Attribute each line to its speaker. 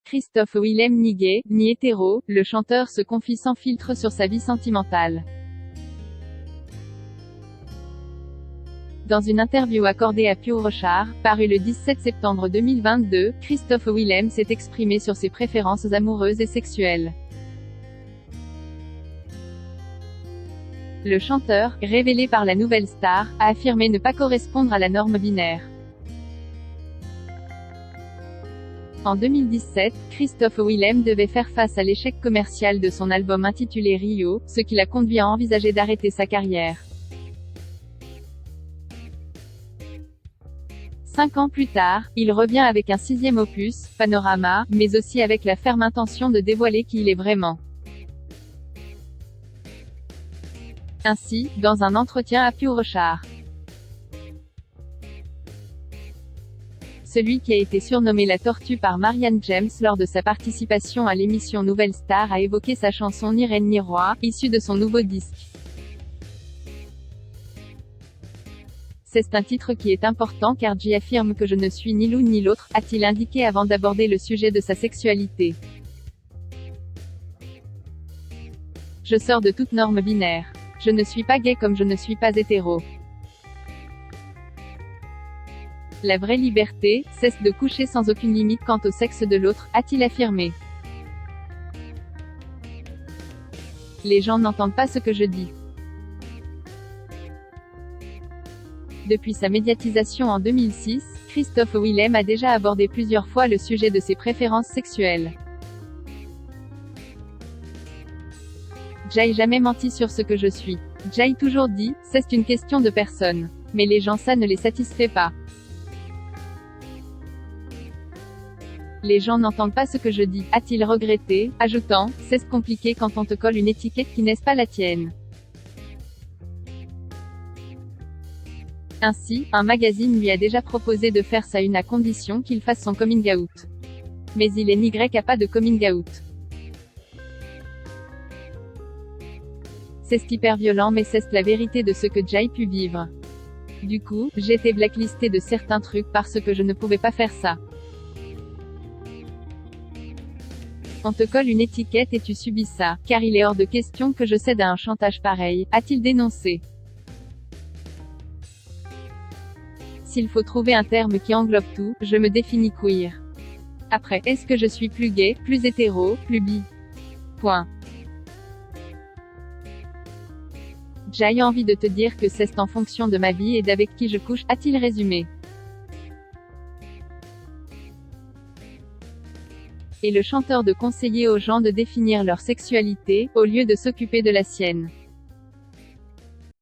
Speaker 1: Christophe Willem ni gay, ni hétéro, le chanteur se confie sans filtre sur sa vie sentimentale. Dans une interview accordée à Pio Rochard, parue le 17 septembre 2022, Christophe Willem s'est exprimé sur ses préférences amoureuses et sexuelles. Le chanteur, révélé par la Nouvelle Star, a affirmé ne pas correspondre à la norme binaire. En 2017, Christophe Willem devait faire face à l'échec commercial de son album intitulé Rio, ce qui l'a conduit à envisager d'arrêter sa carrière. 5 ans plus tard, il revient avec un 6e opus, Panorama, mais aussi avec la ferme intention de dévoiler qui il est vraiment. Ainsi, dans un entretien à Pio Rochard, celui qui a été surnommé la Tortue par Marianne James lors de sa participation à l'émission Nouvelle Star a évoqué sa chanson Ni reine ni roi, issue de son nouveau disque. C'est un titre qui est important car j'y affirme que je ne suis ni l'une ni l'autre, a-t-il indiqué avant d'aborder le sujet de sa sexualité. Je sors de toute norme binaire. Je ne suis pas gay comme je ne suis pas hétéro. La vraie liberté, c'est de coucher sans aucune limite quant au sexe de l'autre, a-t-il affirmé. Les gens n'entendent pas ce que je dis. Depuis sa médiatisation en 2006, Christophe Willem a déjà abordé plusieurs fois le sujet de ses préférences sexuelles. J'ai jamais menti sur ce que je suis. J'ai toujours dit, c'est une question de personne. Mais les gens ça ne les satisfait pas. Les gens n'entendent pas ce que je dis, a-t-il regretté, ajoutant, c'est compliqué quand on te colle une étiquette qui n'est pas la tienne. Ainsi, un magazine lui a déjà proposé de faire sa une à condition qu'il fasse son coming out. Mais il est n'y a pas de coming out. C'est hyper violent mais c'est la vérité de ce que j'ai pu vivre. Du coup, j'étais blacklistée de certains trucs parce que je ne pouvais pas faire ça. On te colle une étiquette et tu subis ça, car il est hors de question que je cède à un chantage pareil, a-t-il dénoncé. S'il faut trouver un terme qui englobe tout, je me définis queer. Après, est-ce que je suis plus gay, plus hétéro, plus bi? Point. J'ai envie de te dire que c'est en fonction de ma vie et d'avec qui je couche, a-t-il résumé. Et le chanteur de conseiller aux gens de définir leur sexualité, au lieu de s'occuper de la sienne.